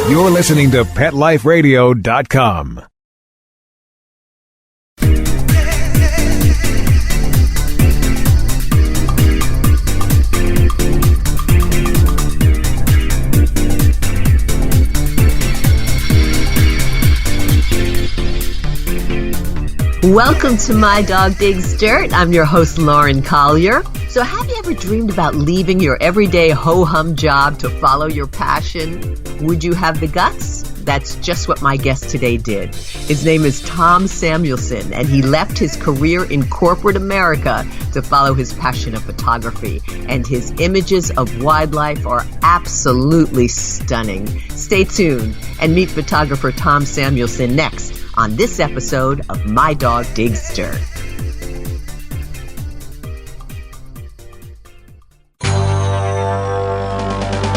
You're listening to PetLifeRadio.com. Welcome to My Dog Digs Dirt. I'm your host, Lauren Collier. So have you ever dreamed about leaving your everyday ho-hum job to follow your passion? Would you have the guts? That's just what my guest today did. His name is Tom Samuelson, and he left his career in corporate America to follow his passion of photography. And his images of wildlife are absolutely stunning. Stay tuned and meet photographer Tom Samuelson next on this episode of My Dog Digs Dirt.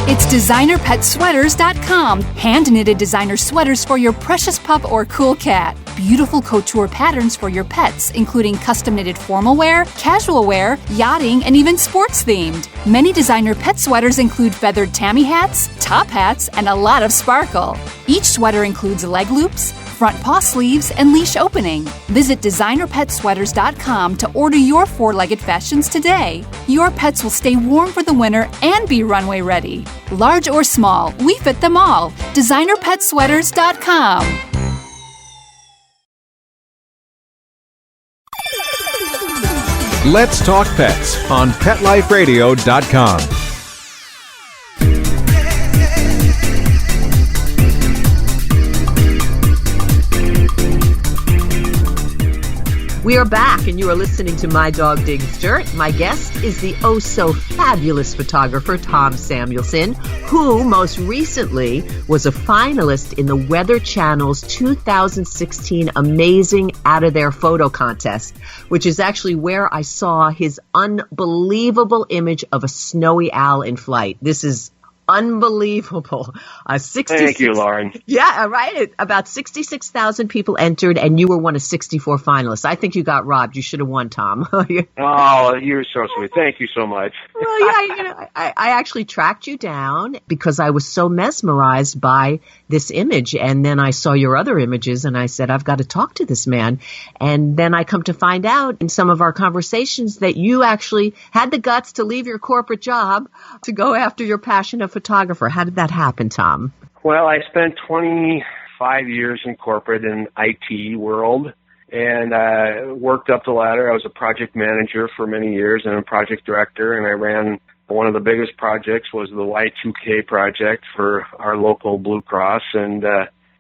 It's DesignerPetSweaters.com. Hand-knitted designer sweaters for your precious pup or cool cat. Beautiful couture patterns for your pets, including custom-knitted formal wear, casual wear, yachting, and even sports-themed. Many designer pet sweaters include feathered tammy hats, top hats, and a lot of sparkle. Each sweater includes leg loops, front paw sleeves, and leash opening. Visit DesignerPetSweaters.com to order your four-legged fashions today. Your pets will stay warm for the winter and be runway ready. Large or small, we fit them all. DesignerPetSweaters.com. Let's Talk Pets on PetLifeRadio.com. We are back, and you are listening to My Dog Digs Dirt. My guest is the oh-so-fabulous photographer Tom Samuelson, who most recently was a finalist in the Weather Channel's 2016 Amazing Outta There Photo contest, which is actually where I saw his unbelievable image of a snowy owl in flight. This is unbelievable. Thank you, Lauren. Yeah, right. About 66,000 people entered, and you were one of 64 finalists. I think you got robbed. You should have won, Tom. Oh, you're so sweet. Thank you so much. Well, yeah, I actually tracked you down because I was so mesmerized by this image. And then I saw your other images, and I said, I've got to talk to this man. And then I come to find out in some of our conversations that you actually had the guts to leave your corporate job to go after your passion of photographer. How did that happen, Tom? Well, I spent 25 years in corporate and IT world, and worked up the ladder. I was a project manager for many years and a project director, and I ran one of the biggest projects was the Y2K project for our local Blue Cross, and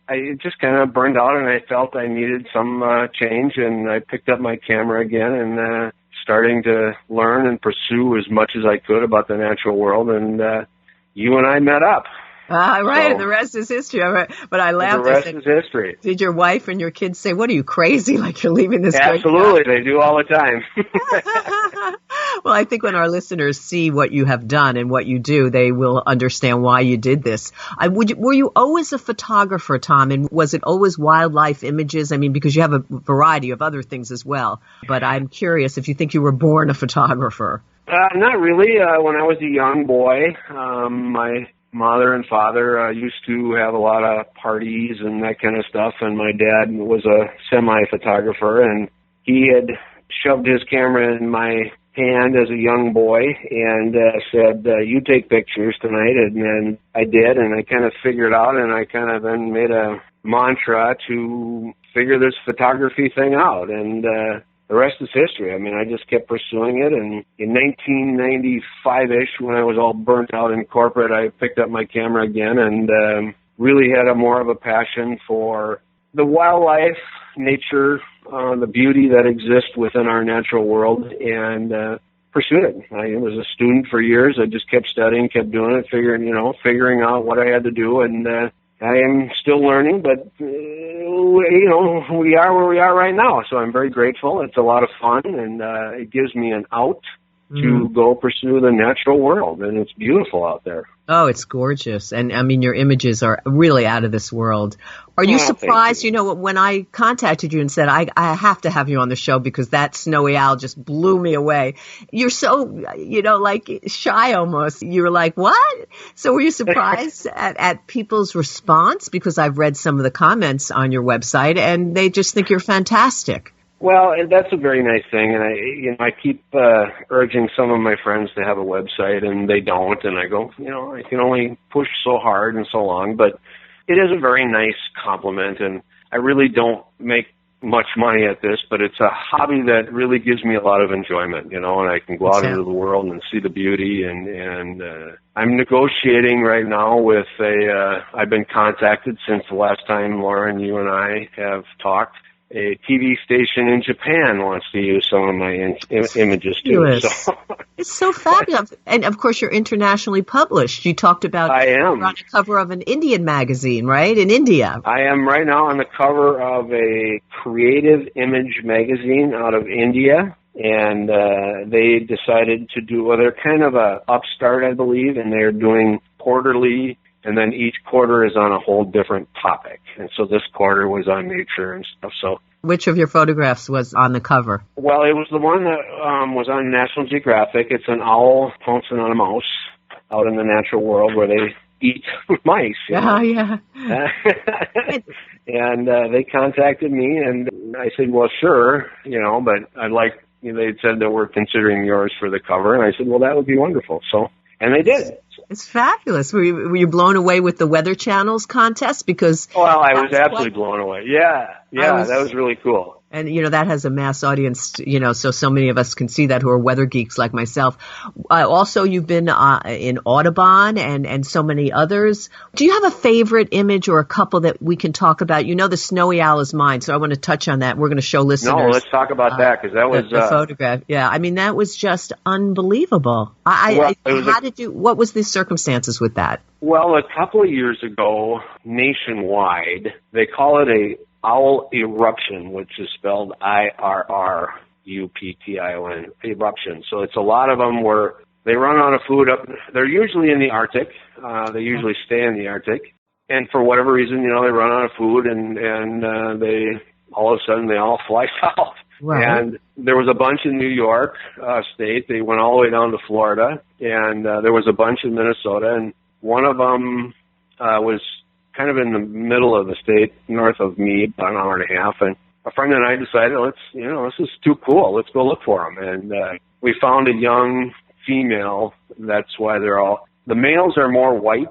I just kind of burned out, and I felt I needed some change, and I picked up my camera again and starting to learn and pursue as much as I could about the natural world, and you and I met up. Right, and the rest is history. But I laughed. The rest is history. Did your wife and your kids say, what are you, crazy? Like you're leaving this Absolutely, they do all the time. Well, I think when our listeners see what you have done and what you do, they will understand why you did this. Were you always a photographer, Tom? And was it always wildlife images? I mean, because you have a variety of other things as well. But I'm curious if you think you were born a photographer. Not really. When I was a young boy, my mother and father used to have a lot of parties and that kind of stuff, and my dad was a semi-photographer, and he had shoved his camera in my hand as a young boy and said, you take pictures tonight, and then I did, and I kind of figured out, and I kind of then made a mantra to figure this photography thing out, and the rest is history. I mean, I just kept pursuing it, and in 1995-ish, when I was all burnt out in corporate, I picked up my camera again and really had more of a passion for the wildlife, nature, the beauty that exists within our natural world, and pursued it. I was a student for years. I just kept studying, kept doing it, figuring out what I had to do, and I am still learning, but, we are where we are right now, so I'm very grateful. It's a lot of fun, and it gives me an out to go pursue the natural world, and it's beautiful out there. Oh, it's gorgeous. And I mean, your images are really out of this world. Are you surprised, when I contacted you and said, I have to have you on the show because that snowy owl just blew me away. You're so, like shy almost. You were like, what? So were you surprised at people's response? Because I've read some of the comments on your website and they just think you're fantastic. Well, and that's a very nice thing, and I keep urging some of my friends to have a website, and they don't, and I go, I can only push so hard and so long, but it is a very nice compliment, and I really don't make much money at this, but it's a hobby that really gives me a lot of enjoyment, and I can go out into the world and see the beauty, and I'm negotiating right now with I've been contacted since the last time, Lauren, you and I have talked. A TV station in Japan wants to use some of my images too. So. It's so fabulous. And of course, you're internationally published. You talked about you're on the cover of an Indian magazine, right? In India. I am right now on the cover of a creative image magazine out of India. And they decided to they're kind of a upstart, I believe, and they're doing quarterly. And then each quarter is on a whole different topic. And so this quarter was on nature and stuff. So, which of your photographs was on the cover? Well, it was the one that was on National Geographic. It's an owl pouncing on a mouse out in the natural world where they eat mice. Yeah. And they contacted me, and I said, well, sure, but I'd like, they'd said that we're considering yours for the cover. And I said, well, that would be wonderful. So, and they did. It's fabulous. Were you blown away with the Weather Channel's contest? Because I was absolutely blown away. Yeah, that was really cool. And, that has a mass audience, so many of us can see that who are weather geeks like myself. Also, you've been in Audubon and so many others. Do you have a favorite image or a couple that we can talk about? The snowy owl is mine, so I want to touch on that. We're going to show listeners. No, let's talk about that, because that was... the photograph. Yeah, I mean, that was just unbelievable. What was the circumstances with that? Well, a couple of years ago, nationwide, they call it a owl eruption, which is spelled IRRUPTION, eruption. So it's a lot of them where they run out of food they're usually in the Arctic. They usually stay in the Arctic. And for whatever reason, they run out of food and they all of a sudden they all fly south. Right. And there was a bunch in New York state. They went all the way down to Florida, and there was a bunch in Minnesota, and one of them was kind of in the middle of the state, north of me, about an hour and a half. And a friend and I decided, this is too cool. Let's go look for them. And we found a young female. That's why the males are more white,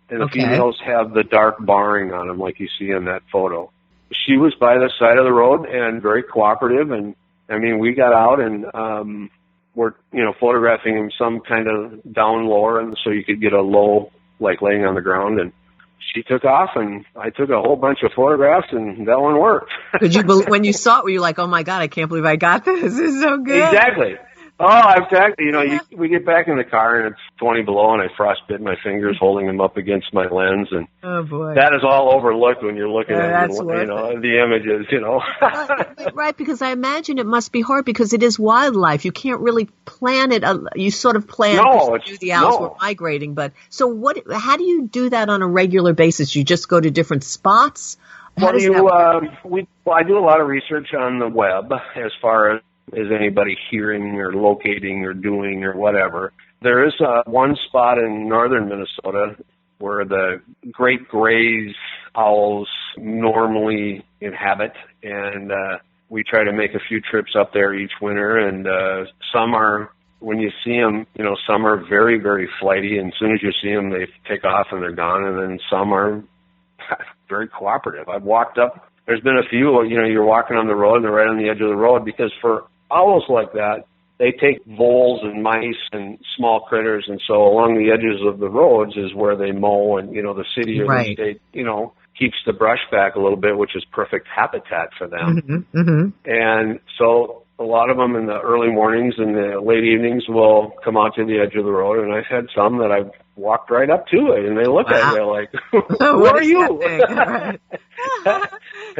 and the females have the dark barring on them, like you see in that photo. She was by the side of the road and very cooperative. And I mean, we got out and we're, photographing him some kind of down lower, and so you could get a low, like laying on the ground. And she took off, and I took a whole bunch of photographs, and that one worked. When you saw it, were you like, oh my God, I can't believe I got this. This is so good. Exactly. Oh, exactly. We get back in the car, and it's 20 below, and I frostbit my fingers holding them up against my lens, and oh boy, that is all overlooked when you're looking at the images. Right, because I imagine it must be hard because it is wildlife. You can't really plan it. You sort of plan the owls were migrating, but so how do you do that on a regular basis? You just go to different spots? I do a lot of research on the web as far as is anybody hearing or locating or doing or whatever. There is one spot in northern Minnesota where the great grays owls normally inhabit, and we try to make a few trips up there each winter, and some are, when you see them, some are very, very flighty, and as soon as you see them, they take off and they're gone, and then some are very cooperative. I've walked up, there's been a few, you're walking on the road and they're right on the edge of the road, because for owls like that, they take voles and mice and small critters, and so along the edges of the roads is where they mow, and the city or the state keeps the brush back a little bit, which is perfect habitat for them. Mm-hmm, mm-hmm. And so a lot of them in the early mornings and the late evenings will come out to the edge of the road, and I've had some that I've walked right up to it, and they look at me like, who are you?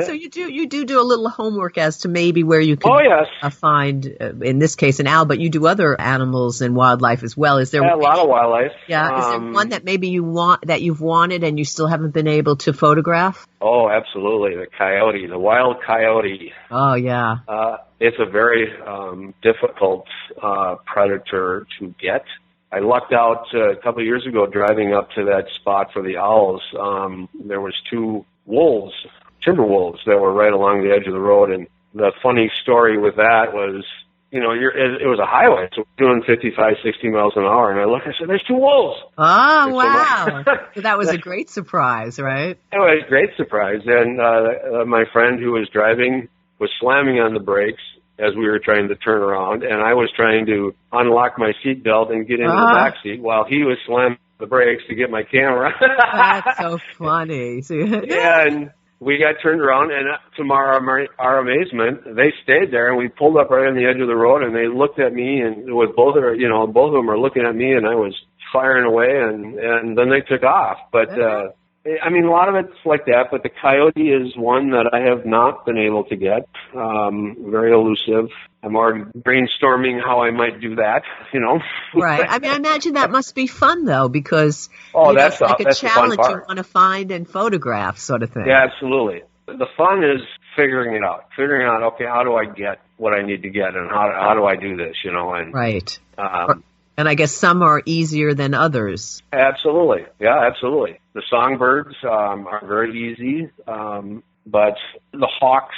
So you do a little homework as to maybe where you can Oh, yes. find, in this case, an owl, but you do other animals and wildlife as well. Is there A lot of wildlife. Yeah, is there one that maybe you've wanted and you still haven't been able to photograph? Oh, absolutely. The coyote, the wild coyote. Oh, yeah. It's a very difficult predator to get. I lucked out a couple of years ago driving up to that spot for the owls. There was 2 wolves, timber wolves, that were right along the edge of the road. And the funny story with that was, it was a highway, so we're doing 55, 60 miles an hour. And I looked, I said, there's 2 wolves. Oh, wow. So that was a great surprise, right? It was a great surprise. And my friend who was driving was slamming on the brakes as we were trying to turn around, and I was trying to unlock my seatbelt and get into the back seat while he was slamming the brakes to get my camera. That's so funny. Yeah, and we got turned around, and to our amazement, they stayed there, and we pulled up right on the edge of the road, and they looked at me, and with both of them are looking at me, and I was firing away, and then they took off. But I mean, a lot of it's like that, but the coyote is one that I have not been able to get. Very elusive. I'm already brainstorming how I might do that, Right. I mean, I imagine that must be fun, though, because that's it's like a that's challenge the fun you part. want to find and photograph sort of thing. Yeah, absolutely. The fun is figuring out, okay, how do I get what I need to get, and how do I do this, and Right. And I guess some are easier than others. Absolutely. Yeah, absolutely. The songbirds are very easy, but the hawks,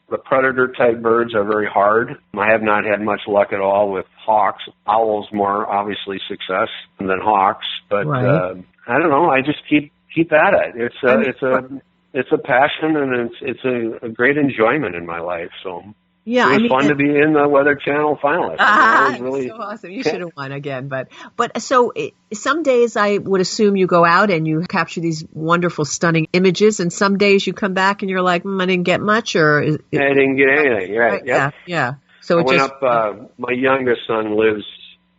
the predator-type birds are very hard. I have not had much luck at all with hawks. Owls more, obviously, success than hawks. But Right. I don't know. I just keep at it. It's a passion, and it's a great enjoyment in my life. So. Yeah, it was fun to be in the Weather Channel finalist. It was so awesome. You should have won again. But so some days I would assume you go out and you capture these wonderful, stunning images, and some days you come back and you're like, I didn't get much, or I didn't get anything. Right? Yep. Yeah. So I went up. My youngest son lives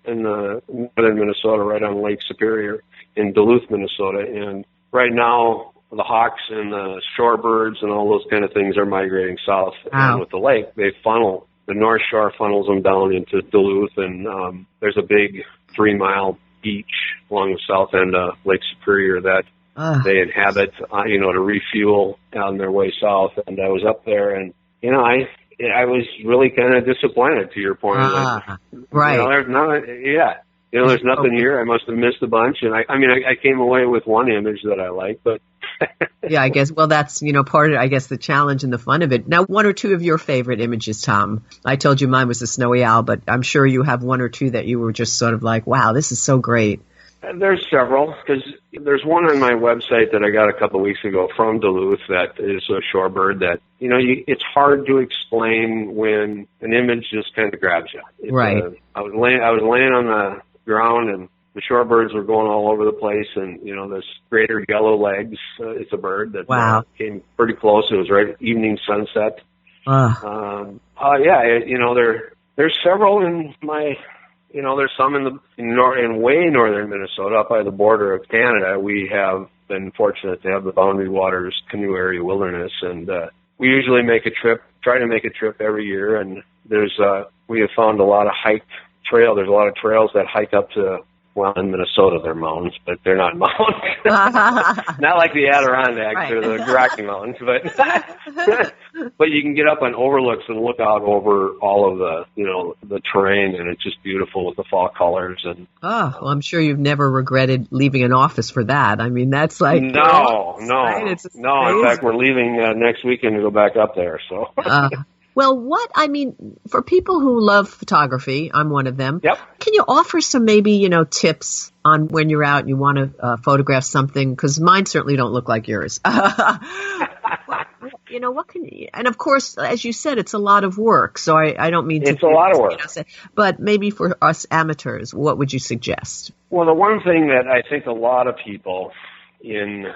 in northern Minnesota, right on Lake Superior in Duluth, Minnesota, and right now, the hawks and the shorebirds and all those kind of things are migrating south. Wow. And with the lake, the North Shore funnels them down into Duluth, and there's a big 3-mile beach along the south end of Lake Superior that they inhabit, to refuel on their way south. And I was up there, and, I was really kind of disappointed, to your point. Right. There's nothing here. I must have missed a bunch. And I came away with one image that I liked, but. Yeah, I guess. Well, that's, part of, I guess, the challenge and the fun of it. Now, one or two of your favorite images, Tom. I told you mine was the snowy owl, but I'm sure you have one or two that you were just sort of like, wow, this is so great. There's several, because there's one on my website that I got a couple of weeks ago from Duluth that is a shorebird that, it's hard to explain when an image just kind of grabs you. Right. I was laying on the ground, and the shorebirds were going all over the place, and, this greater yellow legs, it's a bird that came pretty close. It was right at evening sunset. There's several in my, there's some in way northern Minnesota, up by the border of Canada. We have been fortunate to have the Boundary Waters Canoe Area Wilderness, and we usually try to make a trip every year, and we have found a lot of there's a lot of trails that hike up to, well, in Minnesota, they're mountains, but they're not mountains. Not like the Adirondacks or the Rocky Mountains, but you can get up on overlooks and look out over all of the terrain, and it's just beautiful with the fall colors. And well, I'm sure you've never regretted leaving an office for that. I mean, that's like no. Right? It's no. In fact, we're leaving next weekend to go back up there. So. Well, for people who love photography, I'm one of them. Yep. Can you offer some maybe, tips on when you're out and you want to photograph something? Because mine certainly don't look like yours. What can you, and of course, as you said, it's a lot of work. So I don't mean to. It's a lot of work. But maybe for us amateurs, what would you suggest? Well, the one thing that I think a lot of people in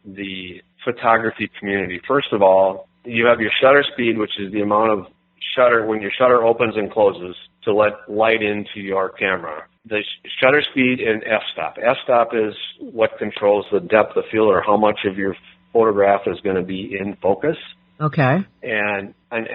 the photography community, first of all, you have your shutter speed, which is the amount of shutter, when your shutter opens and closes, to let light into your camera. The shutter speed and f-stop. F-stop is what controls the depth of field, or how much of your photograph is going to be in focus. Okay. And an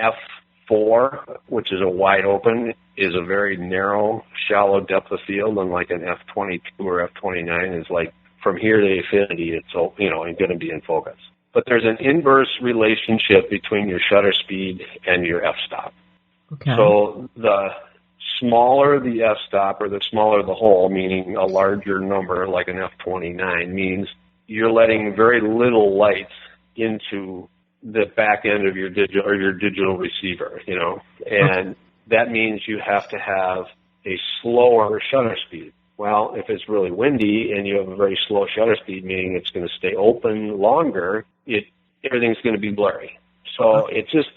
F4, which is a wide open, is a very narrow, shallow depth of field, and like an F22 or F29 is like from here to infinity, it's going to be in focus. But there's an inverse relationship between your shutter speed and your f-stop. Okay. So the smaller the f-stop or the smaller the hole, meaning a larger number like an F29, means you're letting very little light into the back end of your digital receiver, and that means you have to have a slower shutter speed. Well, if it's really windy and you have a very slow shutter speed, meaning it's going to stay open longer, everything's going to be blurry. So it's just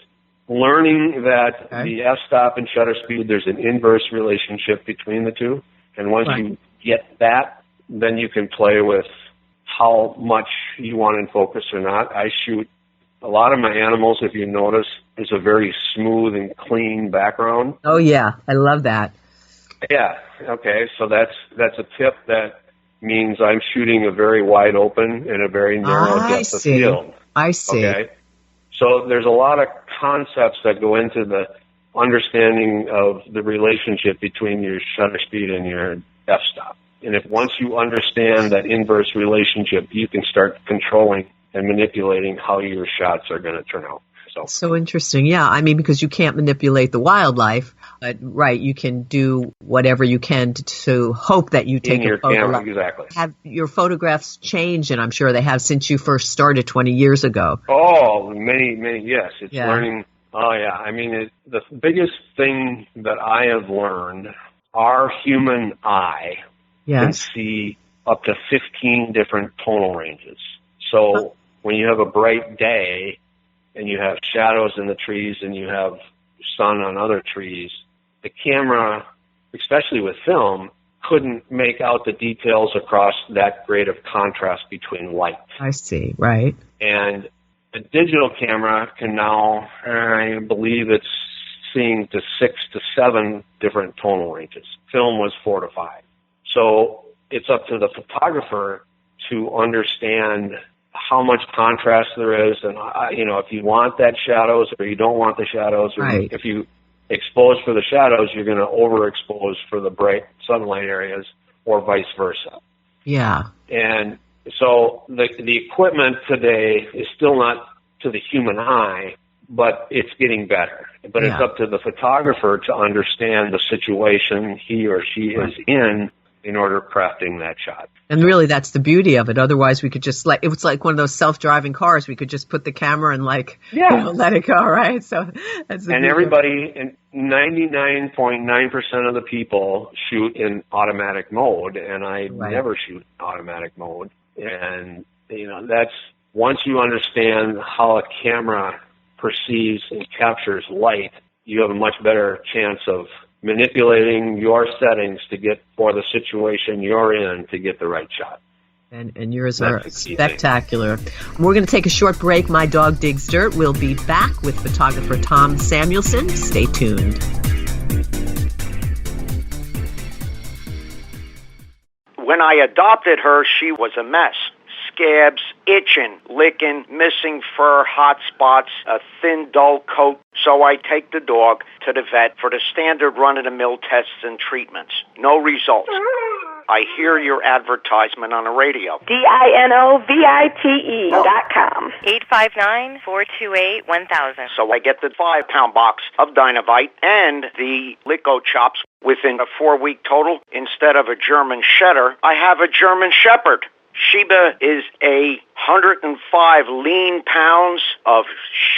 learning that the f-stop and shutter speed, there's an inverse relationship between the two. And once you get that, then you can play with how much you want in focus or not. I shoot a lot of my animals, if you notice, is a very smooth and clean background. Oh, yeah. I love that. Yeah. Okay. So that's a tip that means I'm shooting a very wide open and a very narrow depth of field. I see. Okay. So there's a lot of concepts that go into the understanding of the relationship between your shutter speed and your f-stop. And if once you understand that inverse relationship, you can start controlling and manipulating how your shots are going to turn out. So interesting. Yeah. I mean, because you can't manipulate the wildlife, but you can do whatever you can to hope that you take a photo. Camera, exactly. Have your photographs changed, and I'm sure they have since you first started 20 years ago. Oh, many, yes. It's learning. Oh, yeah. I mean, the biggest thing that I have learned, our human eye can see up to 15 different tonal ranges. So when you have a bright day, and you have shadows in the trees and you have sun on other trees, the camera, especially with film, couldn't make out the details across that grade of contrast between light. I see, right. And the digital camera can now, I believe it's seeing to 6 to 7 different tonal ranges. Film was 4 to 5. So it's up to the photographer to understand how much contrast there is, and if you want that shadows or you don't want the shadows, or if you expose for the shadows, you're going to overexpose for the bright sunlight areas, or vice versa. Yeah. And so the equipment today is still not to the human eye, but it's getting better. But it's up to the photographer to understand the situation he or she is in order of crafting that shot. And really, that's the beauty of it. Otherwise, we could just it's like one of those self-driving cars. We could just put the camera and let it go, right? So that's the and everybody, and 99.9% of the people shoot in automatic mode, and I never shoot in automatic mode. And that's once you understand how a camera perceives and captures light, you have a much better chance of manipulating your settings to get for the situation you're in to get the right shot. And yours are spectacular. We're going to take a short break. My Dog Digs Dirt. We'll be back with photographer Tom Samuelson. Stay tuned. When I adopted her, she was a mess. Scabs, itching, licking, missing fur, hot spots, a thin, dull coat. So I take the dog to the vet for the standard run-of-the-mill tests and treatments. No results. I hear your advertisement on the radio. DINOVITE.com. 859-428-1000. So I get the 5-pound box of Dynavite and the Lico chops within a 4-week total. Instead of a German Setter, I have a German Shepherd. Sheba is 105 lean pounds of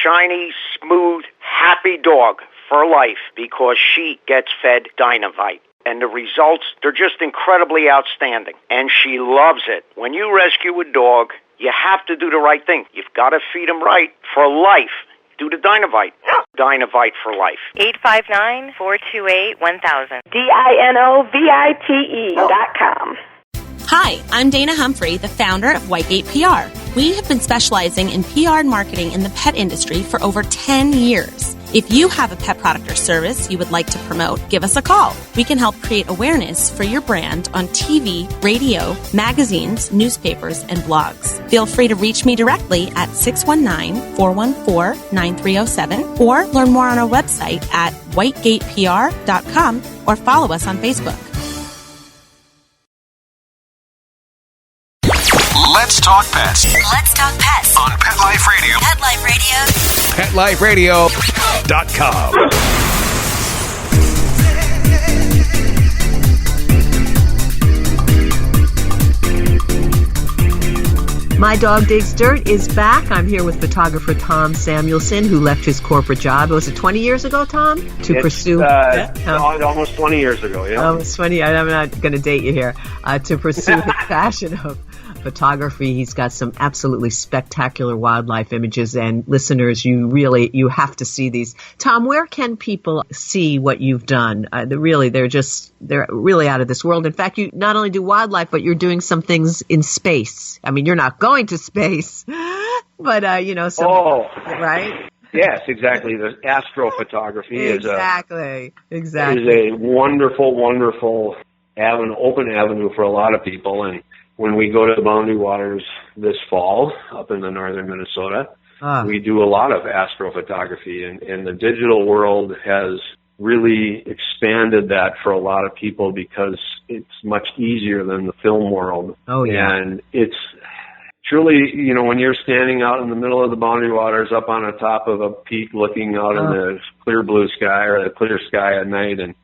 shiny, smooth, happy dog for life because she gets fed Dynavite. And the results, they're just incredibly outstanding. And she loves it. When you rescue a dog, you have to do the right thing. You've got to feed him right for life. Do the Dynavite. Dynavite for life. 859-428-1000. DINOVITE.com. Hi, I'm Dana Humphrey, the founder of Whitegate PR. We have been specializing in PR and marketing in the pet industry for over 10 years. If you have a pet product or service you would like to promote, give us a call. We can help create awareness for your brand on TV, radio, magazines, newspapers, and blogs. Feel free to reach me directly at 619-414-9307 or learn more on our website at whitegatepr.com or follow us on Facebook. Let's talk pets Let's talk pets on Pet Life Radio. Pet Life Radio. PetLifeRadio.com. My Dog Digs Dirt is back. I'm here with photographer Tom Samuelson, who left his corporate job. Was it 20 years ago, Tom? Pursue... almost 20 years ago, yeah. Almost 20. I'm not going to date you here. To pursue his passion of photography. He's got some absolutely spectacular wildlife images, and listeners, you have to see these. Tom, where can people see what you've done? They're really out of this world. In fact, you not only do wildlife, but you're doing some things in space. I mean, you're not going to space, but right? Yes, exactly. The astrophotography is a wonderful, wonderful open avenue for a lot of people. And when we go to the Boundary Waters this fall up in the northern Minnesota, we do a lot of astrophotography, and the digital world has really expanded that for a lot of people because it's much easier than the film world. Oh, yeah. And it's truly, when you're standing out in the middle of the Boundary Waters up on the top of a peak looking out in the clear blue sky or the clear sky at night, and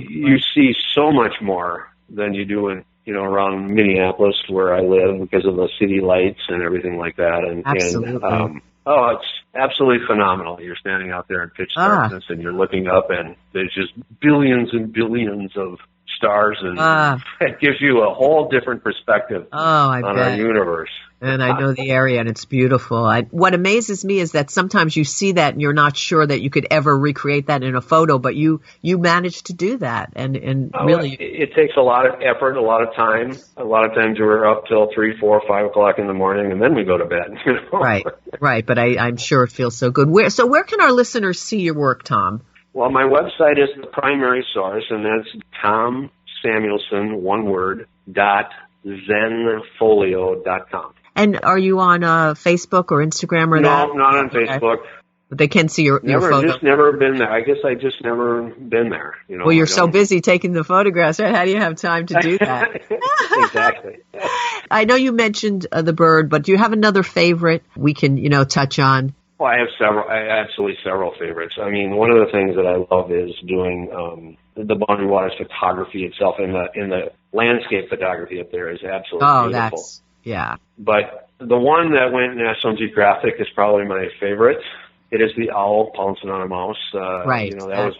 you see so much more than you do in around Minneapolis where I live because of the city lights and everything like that. Absolutely. It's absolutely phenomenal. You're standing out there in pitch darkness and you're looking up and there's just billions and billions of stars, and it gives you a whole different perspective on our universe. And I know the area, and it's beautiful. What amazes me is that sometimes you see that and you're not sure that you could ever recreate that in a photo, but you managed to do that. And really... It takes a lot of effort, a lot of time. A lot of times we're up till 3, 4, 5 o'clock in the morning, and then we go to bed. Right. But I'm sure it feels so good. Where can our listeners see your work, Tom? Well, my website is the primary source, and that's Tom Samuelson, one word, .zenfolio.com. And are you on Facebook or Instagram or that? No, not on Facebook. But they can see your photo. Just never been there. I guess I just never been there. Well, you're so busy taking the photographs, right? How do you have time to do that? Exactly. I know you mentioned the bird, but do you have another favorite we can, touch on? Well, I have absolutely several favorites. I mean, one of the things that I love is doing the Boundary Waters photography itself, and the landscape photography up there is absolutely beautiful. Yeah. But the one that went National Geographic is probably my favorite. It is the owl pouncing on a mouse. Right.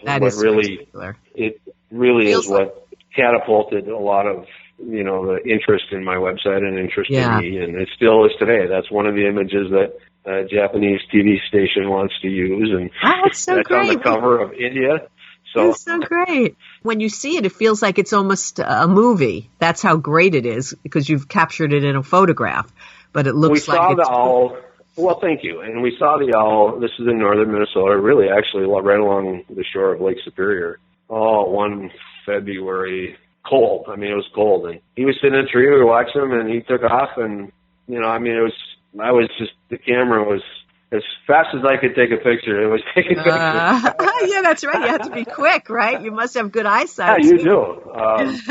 That was really, it really is what catapulted a lot of, the interest in my website and interest in me. And it still is today. That's one of the images that a Japanese TV station wants to use. And that's so that's great. On the cover of India. That's so great. When you see it, it feels like it's almost a movie. That's how great it is, because you've captured it in a photograph. But it looks like we saw the owl. Well, thank you. And we saw the owl. This is in northern Minnesota, really, actually, right along the shore of Lake Superior. One February, cold. I mean, it was cold. And he was sitting in a tree. We were watching him, and he took off. And, the camera was, as fast as I could take a picture, it was taking pictures. Yeah, that's right. You have to be quick, right? You must have good eyesight. Yeah, you do.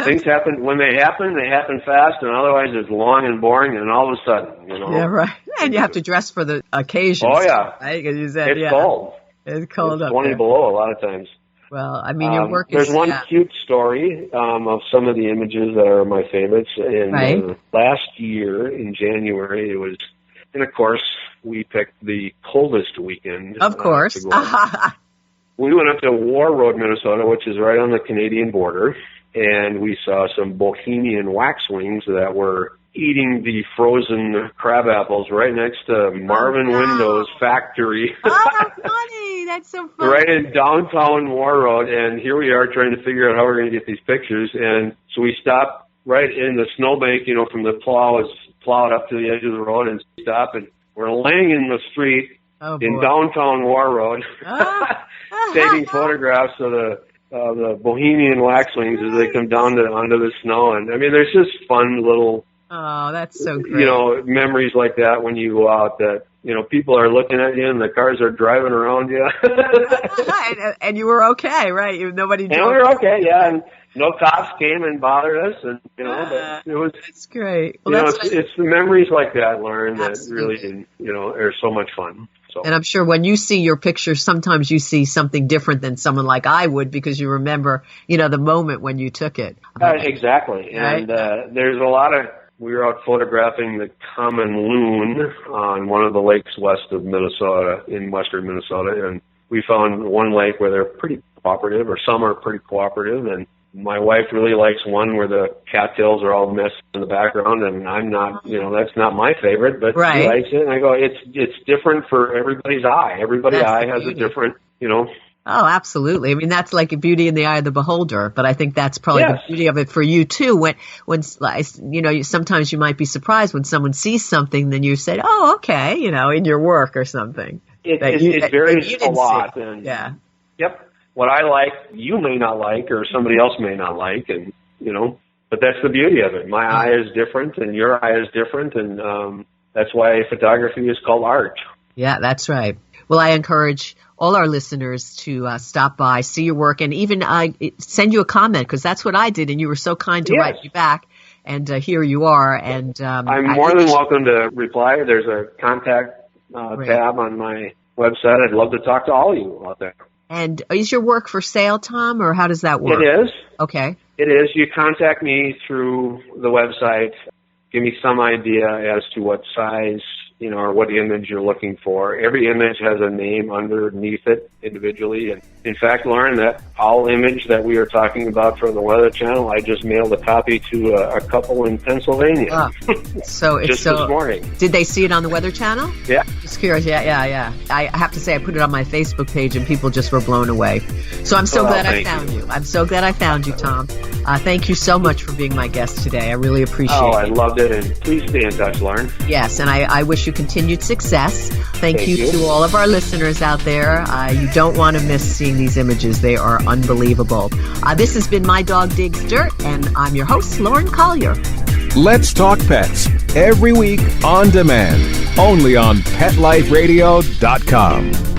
Things happen. When they happen fast, and otherwise it's long and boring, and all of a sudden, Yeah, right. And you have to dress for the occasion. Oh, yeah. Right? You said, it's cold. It's cold up 20 there. below a lot of times. Well, I mean, your work is... There's one cute story of some of the images that are my favorites. And last year, in January, it was... And, of course, we picked the coldest weekend. Of course. We went up to War Road, Minnesota, which is right on the Canadian border, and we saw some Bohemian waxwings that were eating the frozen crab apples right next to Marvin Windows factory. Oh, how funny. That's so funny. Right in downtown War Road, and here we are trying to figure out how we're going to get these pictures. And so we stopped right in the snowbank, from the plow is plowed up to the edge of the road, and stop, and we're laying in the street in downtown War Road. taking photographs of the Bohemian waxwings as they come down onto the snow. And I mean, there's just fun little, oh, that's so great. Memories like that when you go out that, people are looking at you and the cars are driving around you. and you were okay, right? Nobody drove. And we were okay, yeah. And no cops came and bothered us, and but it was. That's great. Well, it's the memories like that, Lauren, that Absolutely. really, are so much fun. So. And I'm sure when you see your pictures, sometimes you see something different than someone like I would, because you remember, the moment when you took it. Exactly, right? And there's a lot of. We were out photographing the common loon on one of the lakes west of Minnesota, in western Minnesota, and we found one lake where they're pretty cooperative, or some are pretty cooperative, and my wife really likes one where the cattails are all messed in the background, and I'm not, that's not my favorite, but right. She likes it, and I go, it's different for everybody's eye. Everybody's eye has a different, Oh, absolutely. I mean, that's like a beauty in the eye of the beholder, but I think that's probably the beauty of it for you too. When sometimes you might be surprised when someone sees something, then you say, oh, okay, in your work or something. It varies a lot. And, yeah. Yep. What I like, you may not like, or somebody else may not like, and, but that's the beauty of it. My eye is different, and your eye is different, and that's why photography is called art. Yeah, that's right. Well, I encourage all our listeners to stop by, see your work, and even send you a comment, because that's what I did, and you were so kind to write me back, and here you are. And I'm more than welcome to reply. There's a contact tab on my website. I'd love to talk to all of you out there. And is your work for sale, Tom, or how does that work? It is. Okay. It is. You contact me through the website, give me some idea as to what size, or what image you're looking for. Every image has a name underneath it individually. And in fact, Lauren, that all image that we are talking about from the Weather Channel, I just mailed a copy to a couple in Pennsylvania. Oh, so it's just this morning. Did they see it on the Weather Channel? Yeah. Just curious. Yeah. I have to say, I put it on my Facebook page, and people just were blown away. So I'm so glad I found you. I'm so glad I found you, Tom. Thank you so much for being my guest today. I really appreciate it. Oh, I loved it, and please stay in touch, Lauren. Yes, and I wish you continued success. Thank you to all of our listeners out there. You don't want to miss seeing these images. They are unbelievable. This has been My Dog Digs Dirt, and I'm your host, Lauren Collier. Let's Talk Pets, every week on demand, only on PetLifeRadio.com.